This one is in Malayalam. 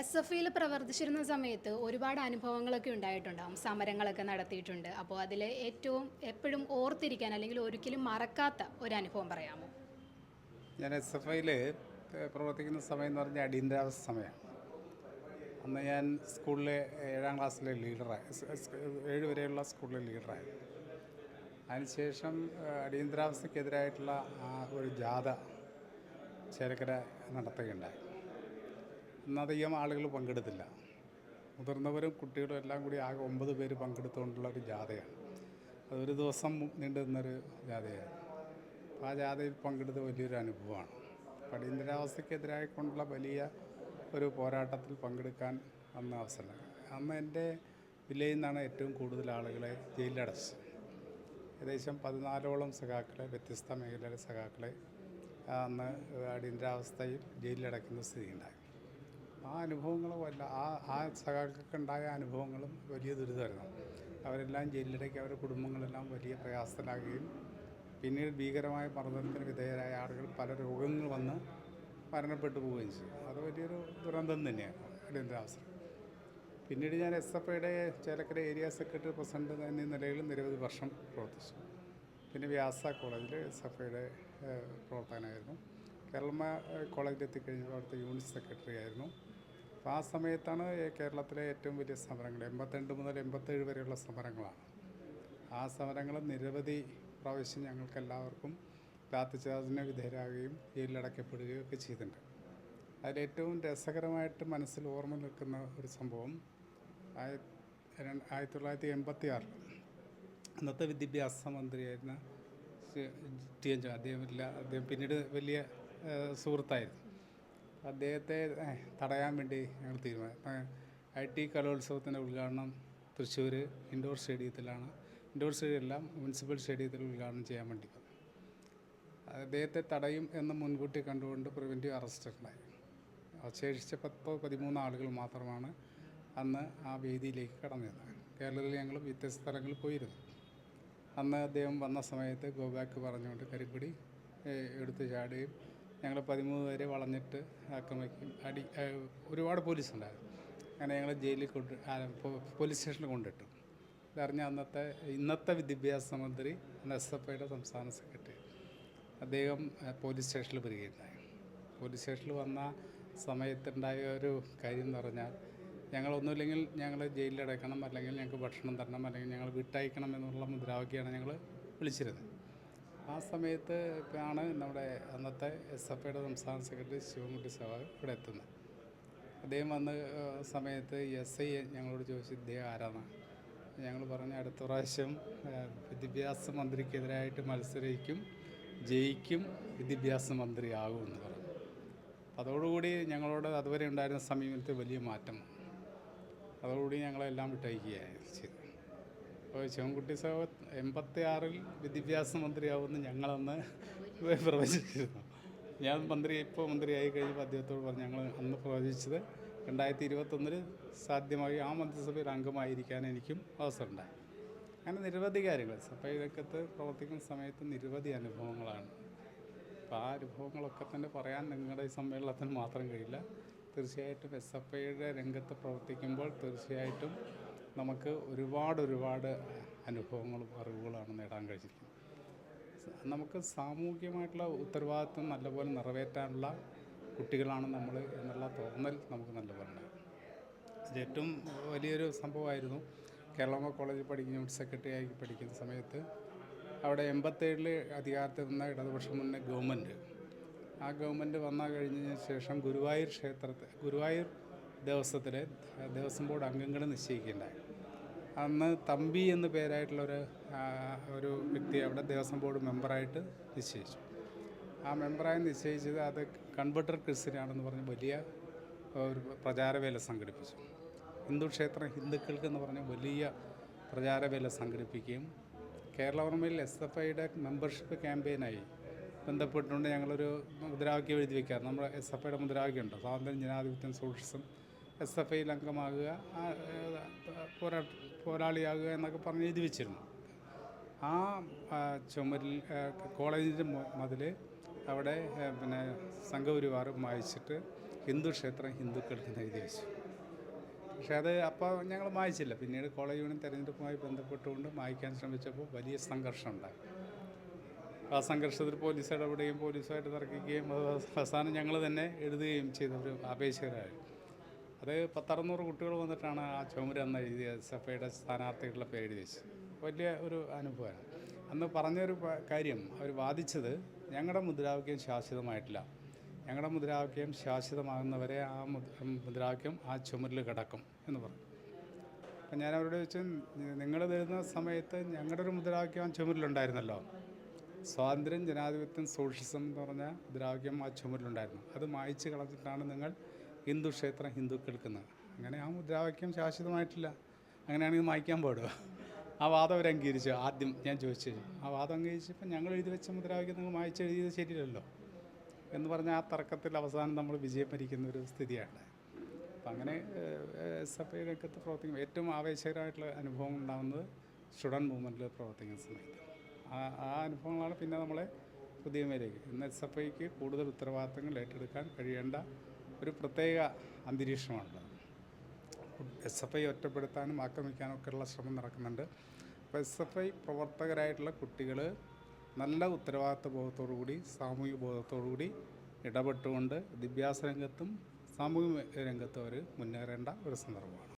എസ് എഫ് ഐയിൽ പ്രവർത്തിച്ചിരുന്ന സമയത്ത് ഒരുപാട് അനുഭവങ്ങളൊക്കെ ഉണ്ടായിട്ടുണ്ടാവും. സമരങ്ങളൊക്കെ നടത്തിയിട്ടുണ്ട്. അപ്പോൾ അതിൽ ഏറ്റവും എപ്പോഴും ഓർത്തിരിക്കാൻ അല്ലെങ്കിൽ ഒരിക്കലും മറക്കാത്ത ഒരു അനുഭവം പറയാമോ? ഞാൻ എസ് എഫ് ഐയിൽ പ്രവർത്തിക്കുന്ന സമയം എന്ന് പറഞ്ഞാൽ അടിയന്തരാവസ്ഥ സമയമാണ്. അന്ന് ഞാൻ സ്കൂളിലെ 7ാം ക്ലാസ്സിലെ ലീഡറായി, 7 വരെയുള്ള സ്കൂളിലെ ലീഡറായി. അതിനുശേഷം അടിയന്തരാവസ്ഥക്കെതിരായിട്ടുള്ള ഒരു ജാഥ ചേലക്കര നടത്തുകയുണ്ടായി. അന്നധികം ആളുകൾ പങ്കെടുത്തില്ല. മുതിർന്നവരും കുട്ടികളും എല്ലാം കൂടി ആകെ 9 പേര് പങ്കെടുത്തുകൊണ്ടുള്ള ഒരു ജാഥയാണ്. അതൊരു ദിവസം നീണ്ടു നിന്നൊരു ജാഥയായിരുന്നു. അപ്പോൾ ആ ജാഥയിൽ പങ്കെടുത്ത വലിയൊരു അനുഭവമാണ്. അടിയന്തരാവസ്ഥക്കെതിരായിക്കൊണ്ടുള്ള വലിയ ഒരു പോരാട്ടത്തിൽ പങ്കെടുക്കാൻ അന്ന് അവസരം. അന്ന് എൻ്റെ ജില്ലയിൽ നിന്നാണ് ഏറ്റവും കൂടുതൽ ആളുകളെ ജയിലിലടച്ചത്. ഏകദേശം 14ഓളം സഖാക്കളെ, വ്യത്യസ്ത മേഖലയിലെ സഖാക്കളെ അന്ന് അടിയന്തരാവസ്ഥയിൽ ജയിലിലടയ്ക്കുന്ന സ്ഥിതിയുണ്ടായി. ആ അനുഭവങ്ങളും ആ സഖാക്കൾക്ക് ഉണ്ടായ അനുഭവങ്ങളും വലിയ ദുരിതമായിരുന്നു. അവരെല്ലാം ജയിലിലടയ്ക്ക് അവരുടെ കുടുംബങ്ങളെല്ലാം വലിയ പ്രയാസത്തിലാകുകയും പിന്നീട് ഭീകരമായ മർദ്ദനത്തിന് വിധേയരായ ആളുകൾ പല രോഗങ്ങൾ വന്ന് മരണപ്പെട്ടു പോവുകയും ചെയ്തു. അത് വലിയൊരു ദുരന്തം തന്നെയാണ് അടിയന്തരാവസ്ഥ. പിന്നീട് ഞാൻ എസ് എഫ് ഐയുടെ ചേലക്കര ഏരിയ സെക്രട്ടറി പ്രസിഡന്റ് എന്നീ നിലയിൽ നിരവധി വർഷം പ്രവർത്തിച്ചു. പിന്നെ വ്യാസ കോളേജിൽ എസ് എഫ് ഐയുടെ പ്രവർത്തകനായിരുന്നു. കേരള കോളേജിലെത്തിക്കഴിഞ്ഞപ്പോൾ അവിടുത്തെ യൂണിറ്റ് സെക്രട്ടറി ആയിരുന്നു. അപ്പോൾ ആ സമയത്താണ് കേരളത്തിലെ ഏറ്റവും വലിയ സമരങ്ങൾ 82 മുതൽ 87 വരെയുള്ള സമരങ്ങളാണ്. ആ സമരങ്ങൾ നിരവധി പ്രാവശ്യം ഞങ്ങൾക്കെല്ലാവർക്കും ലാത്തിച്ചാർജിന് വിധേയരാകുകയും ജയിലിലടയ്ക്കപ്പെടുകയും ഒക്കെ ചെയ്തിട്ടുണ്ട്. അതിലേറ്റവും രസകരമായിട്ട് മനസ്സിൽ ഓർമ്മ നിൽക്കുന്ന ഒരു സംഭവം 1986 അന്നത്തെ വിദ്യാഭ്യാസ മന്ത്രിയായിരുന്ന ടി.എൻ. അദ്ദേഹം പിന്നീട് വലിയ സുഹൃത്തായിരുന്നു. അദ്ദേഹത്തെ തടയാൻ വേണ്ടി ഞങ്ങൾ തീരുമാനം. IT കലോത്സവത്തിൻ്റെ ഉദ്ഘാടനം തൃശ്ശൂർ ഇൻഡോർ സ്റ്റേഡിയത്തിലാണ്. ഇൻഡോർ സ്റ്റേഡിയമല്ല, മുനിസിപ്പൽ സ്റ്റേഡിയത്തിൽ ഉദ്ഘാടനം ചെയ്യാൻ വേണ്ടി വന്നു. അദ്ദേഹത്തെ തടയും എന്ന് മുൻകൂട്ടി കണ്ടുകൊണ്ട് പ്രിവൻറ്റീവ് അറസ്റ്റ് ഉണ്ടായി. ശേഷിച്ച 13 ആളുകൾ മാത്രമാണ് അന്ന് ആ വേദിയിലേക്ക് കടന്നിരുന്നത്. കേരളത്തിൽ ഞങ്ങൾ വ്യത്യസ്ത സ്ഥലങ്ങളിൽ പോയിരുന്നു. അന്ന് അദ്ദേഹം വന്ന സമയത്ത് ഗോ ബാക്ക് പറഞ്ഞുകൊണ്ട് കരിപ്പിടി എടുത്ത് ചാടുകയും ഞങ്ങൾ 13 പേരെ വളഞ്ഞിട്ട് ആക്രമിക്കും ഒരുപാട് പോലീസുണ്ടായിരുന്നു. അങ്ങനെ ഞങ്ങൾ ജയിലിൽ പോലീസ് സ്റ്റേഷനിൽ കൊണ്ടിട്ടു. ഇതറിഞ്ഞ ഇന്നത്തെ വിദ്യാഭ്യാസ മന്ത്രി എസ് എഫ് ഐയുടെ സംസ്ഥാന സെക്രട്ടറി അദ്ദേഹം പോലീസ് സ്റ്റേഷനിൽ വരികയുണ്ടായി. പോലീസ് സ്റ്റേഷനിൽ വന്ന സമയത്തുണ്ടായ ഒരു കാര്യം എന്ന് പറഞ്ഞാൽ, ഞങ്ങളൊന്നുമില്ലെങ്കിൽ ഞങ്ങൾ ജയിലിലടയ്ക്കണം, അല്ലെങ്കിൽ ഞങ്ങൾക്ക് ഭക്ഷണം തരണം, അല്ലെങ്കിൽ ഞങ്ങൾ വിട്ടയക്കണം എന്നുള്ള മുദ്രാവാക്യമാണ് ഞങ്ങൾ വിളിച്ചിരുന്നത്. ആ സമയത്ത് ആണ് നമ്മുടെ അന്നത്തെ എസ് എഫ് ഐയുടെ സംസ്ഥാന സെക്രട്ടറി ശിവൻകുട്ടി സഖാവ് ഇവിടെ എത്തുന്നത്. അദ്ദേഹം വന്ന സമയത്ത് SI ഞങ്ങളോട് ചോദിച്ചു, ഇദ്ദേഹം ആരാണ്? ഞങ്ങൾ പറഞ്ഞു, അടുത്ത പ്രാവശ്യം വിദ്യാഭ്യാസ മന്ത്രിക്കെതിരായിട്ട് മത്സരിക്കും, ജയിക്കും, വിദ്യാഭ്യാസ മന്ത്രിയാകുമെന്ന് പറഞ്ഞു. അതോടുകൂടി ഞങ്ങളോട് അതുവരെ ഉണ്ടായിരുന്ന സമീപനത്തിൽ വലിയ മാറ്റം. അതോടുകൂടി ഞങ്ങളെല്ലാം വിട്ടയക്കുകയായി ചെയ്തു. അപ്പോൾ ശിവൻകുട്ടി സഖാവ് 86 വിദ്യാഭ്യാസ മന്ത്രിയാവുമെന്ന് ഞങ്ങളന്ന് പ്രവചിച്ചിരുന്നു. ഞാൻ ഇപ്പോൾ മന്ത്രിയായി കഴിഞ്ഞപ്പോൾ അദ്ദേഹത്തോട് പറഞ്ഞു, ഞങ്ങൾ അന്ന് പ്രവചിച്ചത് 2021 സാധ്യമായി ആ മന്ത്രിസഭയിൽ അംഗമായിരിക്കാൻ എനിക്കും അവസരമുണ്ടായി. അങ്ങനെ നിരവധി കാര്യങ്ങൾ സഭ രംഗത്ത് പ്രവർത്തിക്കുന്ന സമയത്ത് നിരവധി അനുഭവങ്ങളാണ്. അപ്പോൾ ആ അനുഭവങ്ങളൊക്കെ തന്നെ പറയാൻ നിങ്ങളുടെ ഈ സമ്മേളനത്തിന് മാത്രം കഴിയില്ല. തീർച്ചയായിട്ടും എസ് എഫ് ഐയുടെ രംഗത്ത് പ്രവർത്തിക്കുമ്പോൾ തീർച്ചയായിട്ടും നമുക്ക് ഒരുപാട് അനുഭവങ്ങളും അറിവുകളാണ് നേടാൻ കഴിഞ്ഞിരിക്കുന്നത്. നമുക്ക് സാമൂഹികമായിട്ടുള്ള ഉത്തരവാദിത്വം നല്ലപോലെ നിറവേറ്റാനുള്ള കുട്ടികളാണ് നമ്മൾ എന്നുള്ള തോന്നൽ നമുക്ക് നല്ലപോലെ ഉണ്ടാകും. ഏറ്റവും വലിയൊരു സംഭവമായിരുന്നു കേരള കോളേജിൽ യൂണിറ്റ് സെക്രട്ടറി ആയി പഠിക്കുന്ന സമയത്ത് അവിടെ 87 അധികാരത്തിൽ നിന്ന ഇടതുപക്ഷ മുന്നണി ഗവൺമെൻറ്. ആ ഗവൺമെൻറ് വന്നു കഴിഞ്ഞതിന് ശേഷം ഗുരുവായൂർ ദേവസ്വത്തിലെ ദേവസ്വം ബോർഡ് അംഗങ്ങളെ നിശ്ചയിക്കുകയുണ്ടായി. അന്ന് തമ്പി എന്ന പേരായിട്ടുള്ളൊരു വ്യക്തി അവിടെ ദേവസ്വം ബോർഡ് മെമ്പറായിട്ട് നിശ്ചയിച്ചു. ആ മെമ്പറായി നിശ്ചയിച്ചത് അത് കൺവെർട്ടർ ക്രിസ്ത്യനാണെന്ന് പറഞ്ഞ് വലിയ ഒരു പ്രചാരവേല സംഘടിപ്പിച്ചു. ഹിന്ദുക്കൾക്ക് എന്ന് പറഞ്ഞ് വലിയ പ്രചാരവേല സംഘടിപ്പിക്കുകയും കേരളവർമ്മയിൽ എസ് എഫ് ഐയുടെ മെമ്പർഷിപ്പ് ക്യാമ്പയിനായി ബന്ധപ്പെട്ടുകൊണ്ട് ഞങ്ങളൊരു മുദ്രാവാക്യം എഴുതി വയ്ക്കാറ്. നമ്മുടെ എസ് എഫ് ഐയുടെ മുദ്രാവാക്യമുണ്ട്, സ്വാതന്ത്ര്യം, ജനാധിപത്യം, സോഷ്യലിസം, എസ് എഫ് ഐയിൽ അംഗമാകുക, പോരാളിയാകുക എന്നൊക്കെ പറഞ്ഞ് എഴുതി വെച്ചിരുന്നു. ആ ചുമരിൽ കോളേജിൻ്റെ മതിൽ അവിടെ സംഘപരിവാർ വായിച്ചിട്ട് ഹിന്ദു ക്ഷേത്രം ഹിന്ദുക്കൾക്ക് എന്ന് എഴുതി വെച്ചു. പക്ഷേ അത് അപ്പോൾ ഞങ്ങൾ മായ്ച്ചില്ല. പിന്നീട് കോളേജ് യൂണിയൻ തെരഞ്ഞെടുപ്പുമായി ബന്ധപ്പെട്ടുകൊണ്ട് മായ്ക്കാൻ ശ്രമിച്ചപ്പോൾ വലിയ സംഘർഷം ഉണ്ടായി. ആ സംഘർഷത്തിൽ പോലീസ് ഇടപെടുകയും പോലീസുമായിട്ട് തർക്കിക്കുകയും അവസാനം ഞങ്ങൾ തന്നെ എഴുതുകയും ചെയ്ത ഒരു ആപേക്ഷികരായി. അത് 500-600 കുട്ടികൾ വന്നിട്ടാണ് ആ ചുമരെന്ന് എഴുതിയ SFIയുടെ സ്ഥാനാർത്ഥികളുടെ പേര് എഴുതി വെച്ചത്. വലിയ ഒരു അനുഭവമാണ്. അന്ന് പറഞ്ഞൊരു കാര്യം അവർ വാദിച്ചത്, ഞങ്ങളുടെ മുദ്രാവാക്യം ശാശ്വതമായിട്ടില്ല, ഞങ്ങളുടെ മുദ്രാവാക്യം ശാശ്വതമാകുന്നവരെ ആ മുദ്രാവാക്യം ആ ചുമരിൽ കിടക്കും എന്ന് പറഞ്ഞു. അപ്പം ഞാൻ അവരോട് ചോദിച്ചു, നിങ്ങൾ തരുന്ന സമയത്ത് ഞങ്ങളുടെ ഒരു മുദ്രാവാക്യം ആ ചുമരിലുണ്ടായിരുന്നല്ലോ, സ്വാതന്ത്ര്യം, ജനാധിപത്യം, സോഷ്യലിസം എന്ന് പറഞ്ഞ മുദ്രാവാക്യം ആ ചുമരിലുണ്ടായിരുന്നു, അത് മായ്ച്ച് കളഞ്ഞിട്ടാണ് നിങ്ങൾ ഹിന്ദു ക്ഷേത്രം ഹിന്ദുക്കൾക്കെന്ന്. അങ്ങനെ ആ മുദ്രാവാക്യം ശാശ്വതമായിട്ടില്ല, അങ്ങനെയാണെങ്കിൽ മായ്ക്കാൻ പാടുക. ആ വാദം അവർ അംഗീകരിച്ചു. ആദ്യം ഞാൻ ചോദിച്ചു, ആ വാദം അംഗീകരിച്ചപ്പോൾ ഞങ്ങൾ എഴുതി വെച്ച മുദ്രാവാക്യം നിങ്ങൾ മായ്ച്ച് എഴുതിയത് ശരിയല്ലല്ലോ എന്ന് പറഞ്ഞാൽ ആ തർക്കത്തിൽ അവസാനം നമ്മൾ വിജയം ഭരിക്കുന്ന ഒരു സ്ഥിതിയാണ്. അപ്പം അങ്ങനെ SFI രംഗത്ത് പ്രവർത്തിക്കും ഏറ്റവും ആവേശകരമായിട്ടുള്ള അനുഭവം ഉണ്ടാകുന്നത് സ്റ്റുഡൻറ്റ് മൂവ്മെൻറ്റിൽ പ്രവർത്തിക്കുന്ന സമയത്ത്. ആ അനുഭവങ്ങളാണ് പിന്നെ നമ്മളെ പുതിയ മേലേക്ക് ഇന്ന് SFIക്ക് കൂടുതൽ ഉത്തരവാദിത്തങ്ങൾ ഏറ്റെടുക്കാൻ കഴിയേണ്ട ഒരു പ്രത്യേക അന്തരീക്ഷമാണുള്ളത്. SFI ഒറ്റപ്പെടുത്താനും ആക്രമിക്കാനും ഒക്കെയുള്ള ശ്രമം നടക്കുന്നുണ്ട്. അപ്പോൾ SFI പ്രവർത്തകരായിട്ടുള്ള കുട്ടികൾ നല്ല ഉത്തരവാദിത്വ ബോധത്തോടു കൂടി, സാമൂഹിക ബോധത്തോടു കൂടി ഇടപെട്ടുകൊണ്ട് വിദ്യാഭ്യാസ രംഗത്തും സാമൂഹിക രംഗത്തും അവർ മുന്നേറേണ്ട ഒരു സന്ദർഭമാണ്.